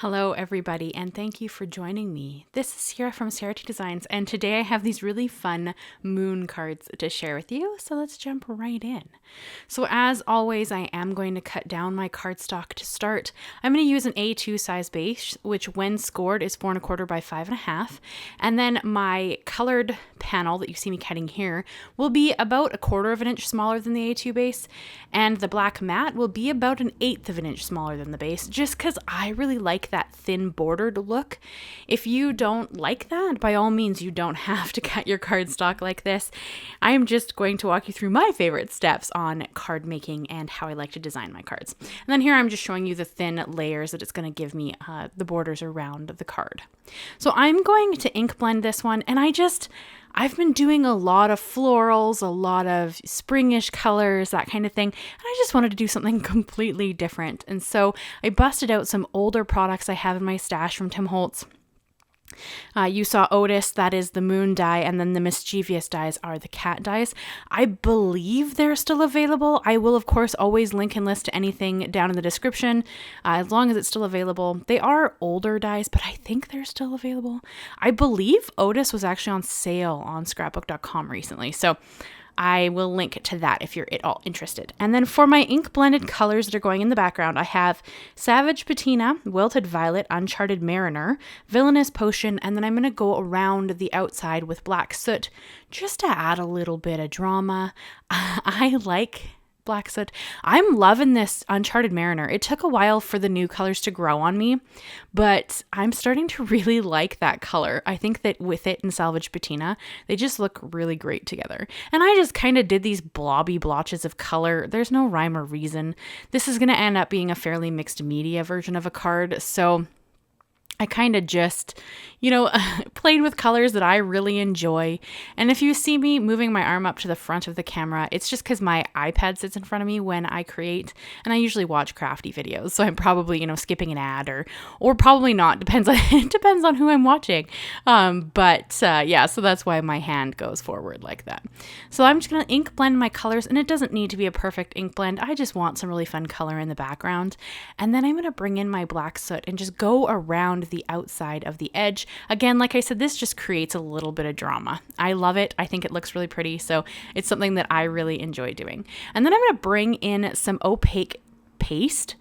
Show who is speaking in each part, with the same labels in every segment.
Speaker 1: Hello everybody, and thank you for joining me. This is Ciara from Ciara Designs, and today I have these really fun moon cards to share with you, so let's jump right in. So as always, I am going to cut down my cardstock to start. I'm going to use an A2 size base, which when scored is 4 1/4 by 5 1/2, and then my colored panel that you see me cutting here will be about 1/4 of an inch smaller than the A2 base, and the black matte will be about 1/8 of an inch smaller than the base, just because I really like that thin bordered look. If you don't like that, by all means, you don't have to cut your cardstock like this. I am just going to walk you through my favorite steps on card making and how I like to design my cards. And then here I'm just showing you the thin layers that it's going to give me the borders around the card. So I'm going to ink blend this one, and I've been doing a lot of florals, a lot of springish colors, that kind of thing, and I just wanted to do something completely different. And so I busted out some older products I have in my stash from Tim Holtz. You saw Otis, that is the moon die, and then the Mischievous dies are the cat dies. I believe they're still available. I will, of course, always link and list to anything down in the description, as long as it's still available. They are older dies, but I think they're still available. I believe Otis was actually on sale on scrapbook.com recently, so I will link to that if you're at all interested. And then for my ink blended colors that are going in the background, I have Salvaged Patina, Wilted Violet, Uncharted Mariner, Villainous Potion, and then I'm going to go around the outside with black soot just to add a little bit of drama. I like black soot. I'm loving this Uncharted Mariner. It took a while for the new colors to grow on me, but I'm starting to really like that color. I think that with it and Salvaged Patina, they just look really great together. And I just kind of did these blobby blotches of color. There's no rhyme or reason. This is going to end up being a fairly mixed media version of a card, so I kind of just, played with colors that I really enjoy. And if you see me moving my arm up to the front of the camera, it's just because my iPad sits in front of me when I create, and I usually watch crafty videos. So I'm probably, skipping an ad or probably not. It depends on who I'm watching. So that's why my hand goes forward like that. So I'm just going to ink blend my colors, and it doesn't need to be a perfect ink blend. I just want some really fun color in the background. And then I'm going to bring in my black soot and just go around the outside of the edge. Again, like I said, this just creates a little bit of drama. I love it. I think it looks really pretty. So it's something that I really enjoy doing. And then I'm going to bring in some opaque paste.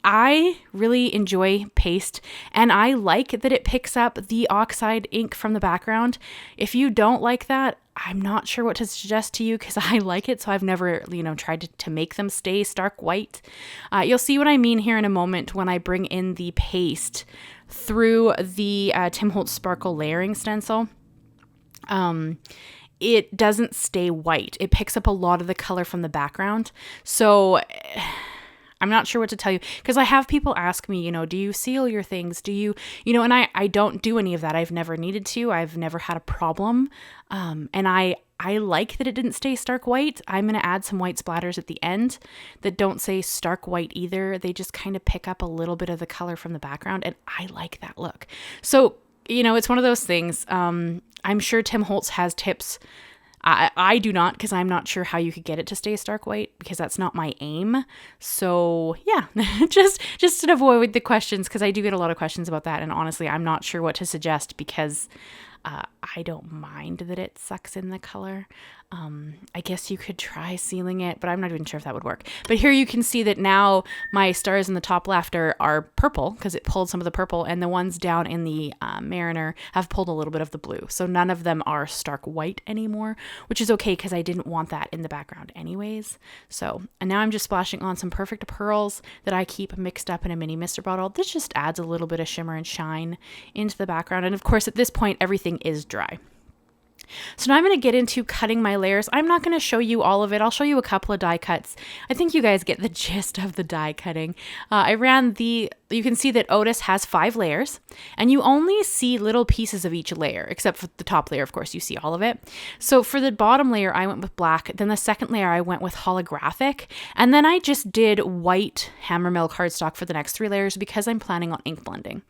Speaker 1: I really enjoy paste, and I like that it picks up the oxide ink from the background. If you don't like that, I'm not sure what to suggest to you because I like it, so I've never, tried to make them stay stark white. You'll see what I mean here in a moment when I bring in the paste through the Tim Holtz Sparkle Layering Stencil. It doesn't stay white. It picks up a lot of the color from the background. So I'm not sure what to tell you because I have people ask me, do you seal your things? Do you, and I don't do any of that. I've never needed to. I've never had a problem. And I like that it didn't stay stark white. I'm going to add some white splatters at the end that don't say stark white either. They just kind of pick up a little bit of the color from the background, and I like that look. So, it's one of those things. I'm sure Tim Holtz has tips. I do not, because I'm not sure how you could get it to stay stark white because that's not my aim. So yeah, just to avoid the questions, because I do get a lot of questions about that. And honestly, I'm not sure what to suggest because I don't mind that it sucks in the color. I guess you could try sealing it, but I'm not even sure if that would work. But here you can see that now my stars in the top left are purple because it pulled some of the purple, and the ones down in the Mariner have pulled a little bit of the blue. So none of them are stark white anymore, which is okay because I didn't want that in the background anyways. So, and now I'm just splashing on some perfect pearls that I keep mixed up in a mini mister bottle. This just adds a little bit of shimmer and shine into the background. And of course, at this point, everything is dry. So now I'm going to get into cutting my layers. I'm not going to show you all of it. I'll show you a couple of die cuts. I think you guys get the gist of the die cutting. You can see that Otis has 5 layers, and you only see little pieces of each layer, except for the top layer, of course, you see all of it. So for the bottom layer, I went with black. Then the second layer, I went with holographic. And then I just did white HammerMill cardstock for the next 3 layers because I'm planning on ink blending.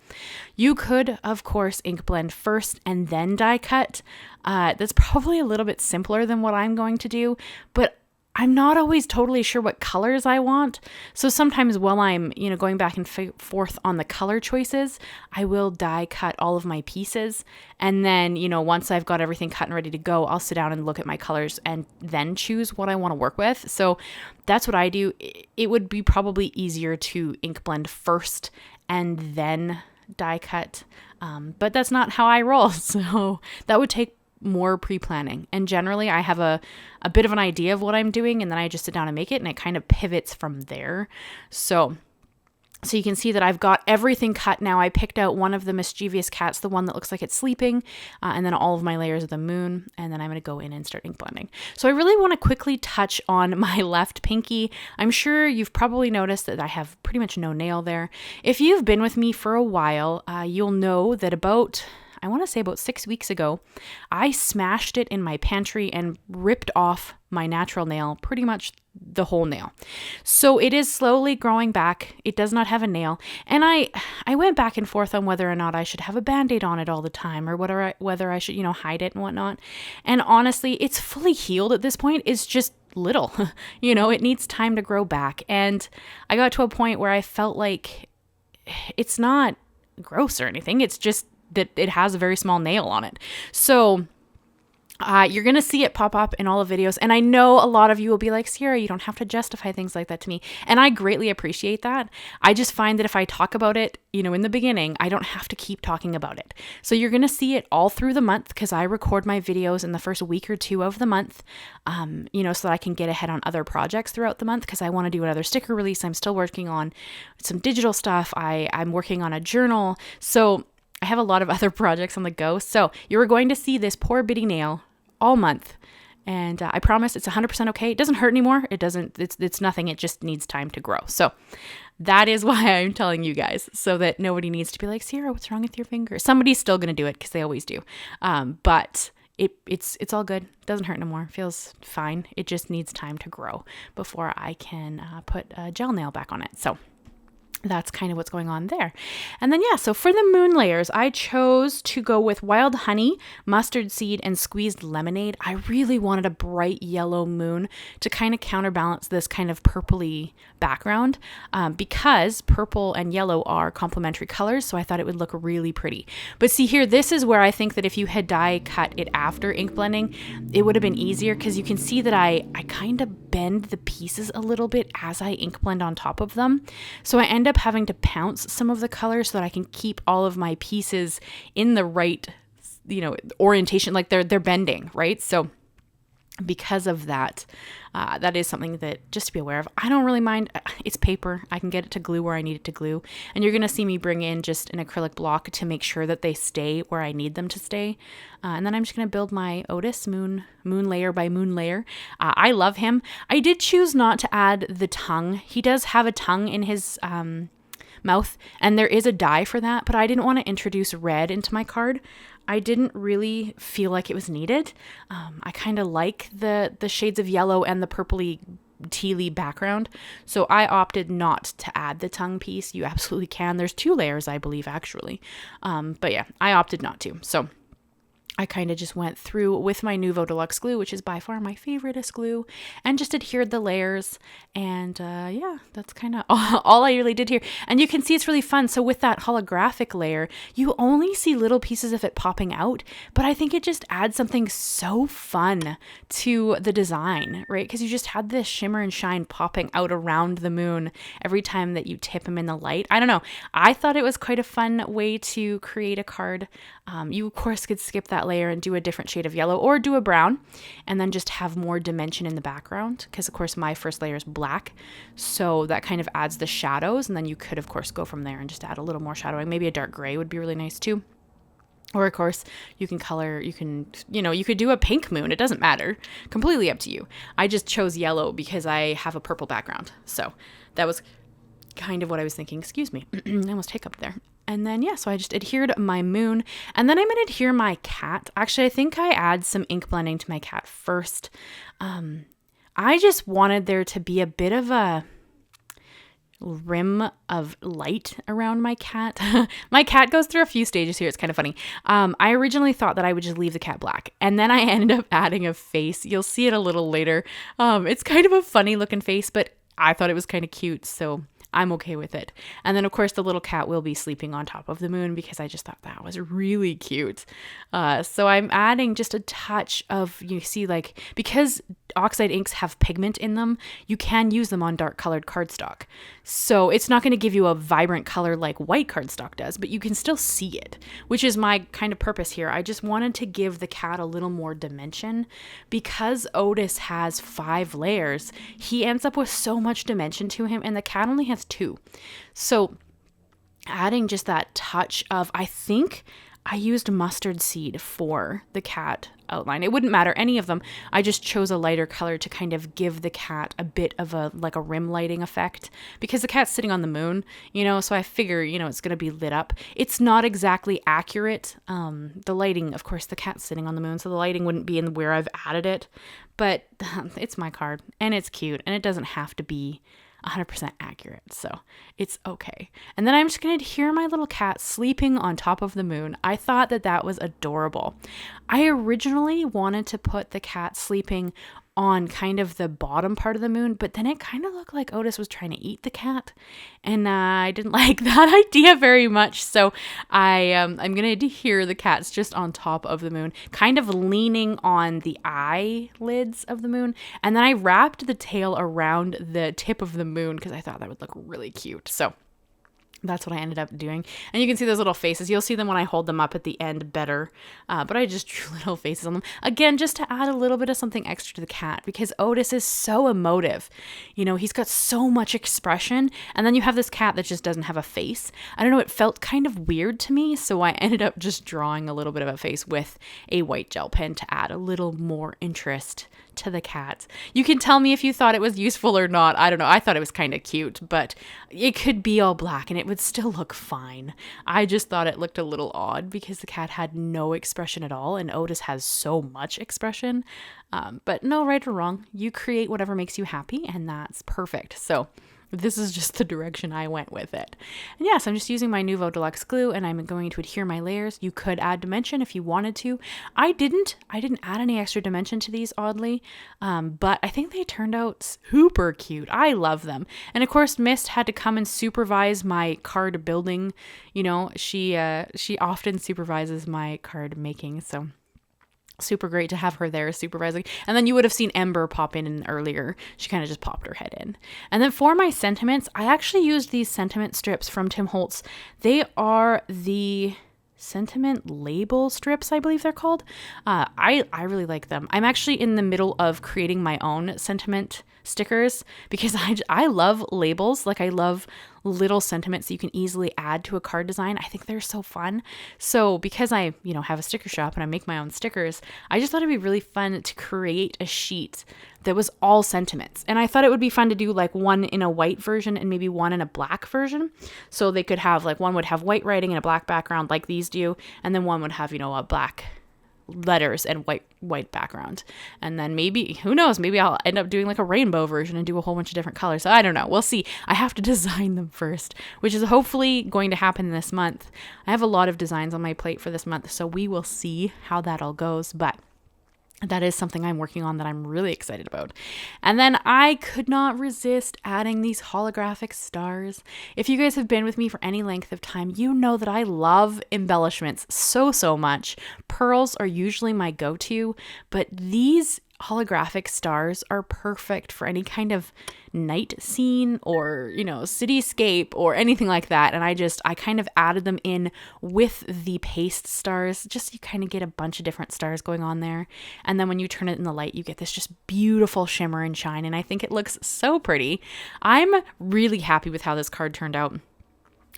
Speaker 1: You could, of course, ink blend first and then die cut. That's probably a little bit simpler than what I'm going to do, but I'm not always totally sure what colors I want. So sometimes while I'm, going back and forth on the color choices, I will die cut all of my pieces. And then, once I've got everything cut and ready to go, I'll sit down and look at my colors and then choose what I want to work with. So that's what I do. It would be probably easier to ink blend first and then die cut. But that's not how I roll. So that would take more pre-planning. And generally I have a bit of an idea of what I'm doing, and then I just sit down and make it, and it kind of pivots from there. So you can see that I've got everything cut now. I picked out one of the mischievous cats, the one that looks like it's sleeping, and then all of my layers of the moon, and then I'm going to go in and start ink blending. So I really want to quickly touch on my left pinky. I'm sure you've probably noticed that I have pretty much no nail there. If you've been with me for a while, you'll know that about 6 weeks ago, I smashed it in my pantry and ripped off my natural nail, pretty much the whole nail. So it is slowly growing back. It does not have a nail. And I went back and forth on whether or not I should have a Band-Aid on it all the time, or whether I should, hide it and whatnot. And honestly, it's fully healed at this point. It's just little, it needs time to grow back. And I got to a point where I felt like it's not gross or anything. It's just that it has a very small nail on it. So you're going to see it pop up in all the videos. And I know a lot of you will be like, Ciara, you don't have to justify things like that to me. And I greatly appreciate that. I just find that if I talk about it, in the beginning, I don't have to keep talking about it. So you're going to see it all through the month, because I record my videos in the first week or two of the month, so that I can get ahead on other projects throughout the month, because I want to do another sticker release. I'm still working on some digital stuff. I'm working on a journal. So I have a lot of other projects on the go. So you're going to see this poor bitty nail all month. And I promise it's 100% okay. It doesn't hurt anymore. It's nothing. It just needs time to grow. So that is why I'm telling you guys, so that nobody needs to be like, Ciara, what's wrong with your finger? Somebody's still going to do it, because they always do. But it's all good. It doesn't hurt anymore. It feels fine. It just needs time to grow before I can put a gel nail back on it. So that's kind of what's going on there. And then, so for the moon layers, I chose to go with wild honey, mustard seed, and squeezed lemonade. I really wanted a bright yellow moon to kind of counterbalance this kind of purpley background, because purple and yellow are complementary colors. So I thought it would look really pretty. But see here, this is where I think that if you had die cut it after ink blending, it would have been easier, because you can see that I kind of bend the pieces a little bit as I ink blend on top of them. So I end up having to pounce some of the colors so that I can keep all of my pieces in the right, orientation, like they're bending, right? So because of that, that is something that just to be aware of. I don't really mind. It's paper. I can get it to glue where I need it to glue. And you're going to see me bring in just an acrylic block to make sure that they stay where I need them to stay. And then I'm just going to build my Otis moon layer by moon layer. I love him. I did choose not to add the tongue. He does have a tongue in his mouth, and there is a die for that, but I didn't want to introduce red into my card. I didn't really feel like it was needed. I kind of like the shades of yellow and the purpley tealy background, so I opted not to add the tongue piece. You absolutely can. There's 2 layers, I believe, actually. But yeah, I opted not to. So I kind of just went through with my Nuvo Deluxe glue, which is by far my favoriteest glue, and just adhered the layers. And that's kind of all I really did here. And you can see it's really fun. So with that holographic layer, you only see little pieces of it popping out, but I think it just adds something so fun to the design, right? Because you just had this shimmer and shine popping out around the moon every time that you tip him in the light. I don't know. I thought it was quite a fun way to create a card. You, of course, could skip that layer and do a different shade of yellow, or do a brown, and then just have more dimension in the background, because of course my first layer is black, so that kind of adds the shadows. And then you could, of course, go from there and just add a little more shadowing. Maybe a dark gray would be really nice too. Or of course you could do a pink moon. It doesn't matter. Completely up to you. I just chose yellow because I have a purple background. So that was kind of what I was thinking. Excuse me. I almost hiccuped there. And then, so I just adhered my moon, and then I'm going to adhere my cat. Actually, I think I add some ink blending to my cat first. I just wanted there to be a bit of a rim of light around my cat. My cat goes through a few stages here. It's kind of funny. I originally thought that I would just leave the cat black, and then I ended up adding a face. You'll see it a little later. It's kind of a funny looking face, but I thought it was kind of cute, so I'm okay with it. And then, of course, the little cat will be sleeping on top of the moon because I just thought that was really cute. So I'm adding just a touch of, you see, like, because Oxide inks have pigment in them, you can use them on dark colored cardstock. So it's not going to give you a vibrant color like white cardstock does, but you can still see it, which is my kind of purpose here. I just wanted to give the cat a little more dimension. Because Otis has 5 layers, he ends up with so much dimension to him, and the cat only has 2. So adding just that touch of, I think I used mustard seed for the cat outline. It wouldn't matter, any of them. I just chose a lighter color to kind of give the cat a bit of a, like a rim lighting effect, because the cat's sitting on the moon, you know, so I figure, you know, it's going to be lit up. It's not exactly accurate. The lighting, of course, the cat's sitting on the moon, so the lighting wouldn't be in where I've added it, but it's my card and it's cute and it doesn't have to be 100% accurate, so it's okay. And then I'm just going to adhere my little cat sleeping on top of the moon. I thought that that was adorable. I originally wanted to put the cat sleeping on kind of the bottom part of the moon, but then it kind of looked like Otis was trying to eat the cat, and I didn't like that idea very much. So I'm gonna adhere the cats just on top of the moon, kind of leaning on the eyelids of the moon, and then I wrapped the tail around the tip of the moon because I thought that would look really cute. So that's what I ended up doing. And you can see those little faces. You'll see them when I hold them up at the end better. But I just drew little faces on them. Again, just to add a little bit of something extra to the cat, because Otis is so emotive. You know, he's got so much expression. And then you have this cat that just doesn't have a face. I don't know, it felt kind of weird to me. So I ended up just drawing a little bit of a face with a white gel pen to add a little more interest to the cat. You can tell me if you thought it was useful or not. I don't know. I thought it was kind of cute, but it could be all black and it would still look fine. I just thought it looked a little odd because the cat had no expression at all and Otis has so much expression. But no right or wrong. You create whatever makes you happy and that's perfect. So this is just the direction I went with it. And yes, I'm just using my Nuvo Deluxe glue and I'm going to adhere my layers. You could add dimension if you wanted to. I didn't add any extra dimension to these, oddly, but I think they turned out super cute. I love them. And of course, Mist had to come and supervise my card building. You know, she often supervises my card making, so super great to have her there supervising. And then you would have seen Ember pop in earlier. She kind of just popped her head in. And then for my sentiments, I actually used these sentiment strips from Tim Holtz. They are the sentiment label strips, I believe they're called. I really like them. I'm actually in the middle of creating my own sentiment stickers because I love labels. Like I love little sentiments that you can easily add to a card design. I think they're so fun. So because I, you know, have a sticker shop and I make my own stickers, I just thought it'd be really fun to create a sheet that was all sentiments. And I thought it would be fun to do like one in a white version and maybe one in a black version. So they could have like one would have white writing and a black background like these do. And then one would have, you know, a black letters and white background. And then maybe, who knows, maybe I'll end up doing like a rainbow version and do a whole bunch of different colors. So I don't know. We'll see. I have to design them first, which is hopefully going to happen this month. I have a lot of designs on my plate for this month, so we will see how that all goes. But that is something I'm working on that I'm really excited about. And then I could not resist adding these holographic stars. If you guys have been with me for any length of time, you know that I love embellishments so much. Pearls are usually my go-to, but these holographic stars are perfect for any kind of night scene or, you know, cityscape or anything like that. And I kind of added them in with the paste stars, just so you kind of get a bunch of different stars going on there. And then when you turn it in the light, you get this just beautiful shimmer and shine. And I think it looks so pretty. I'm really happy with how this card turned out.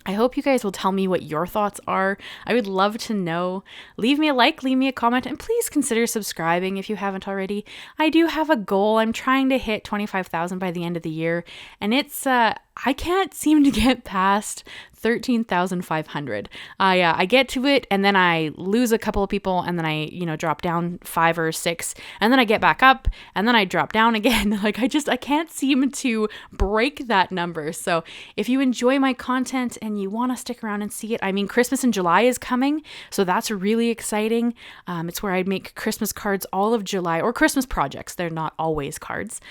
Speaker 1: I hope you guys will tell me what your thoughts are. I would love to know. Leave me a like, leave me a comment, and please consider subscribing if you haven't already. I do have a goal. I'm trying to hit 25,000 by the end of the year, and it's I can't seem to get past 13,500. I get to it and then I lose a couple of people and then I, drop down 5 or 6 and then I get back up and then I drop down again. Like I can't seem to break that number. So if you enjoy my content and you want to stick around and see it, I mean, Christmas in July is coming. So that's really exciting. It's where I make Christmas cards all of July, or Christmas projects. They're not always cards.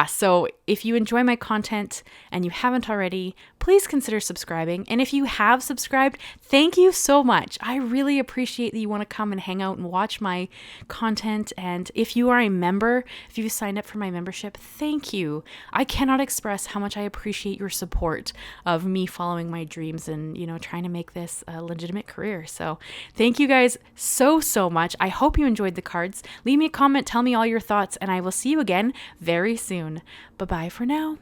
Speaker 1: So if you enjoy my content and you haven't already, please consider subscribing. And if you have subscribed, thank you so much. I really appreciate that you want to come and hang out and watch my content. And if you are a member, if you've signed up for my membership, thank you. I cannot express how much I appreciate your support of me following my dreams and, trying to make this a legitimate career. So thank you guys so much. I hope you enjoyed the cards. Leave me a comment, tell me all your thoughts, and I will see you again very soon. Bye-bye for now.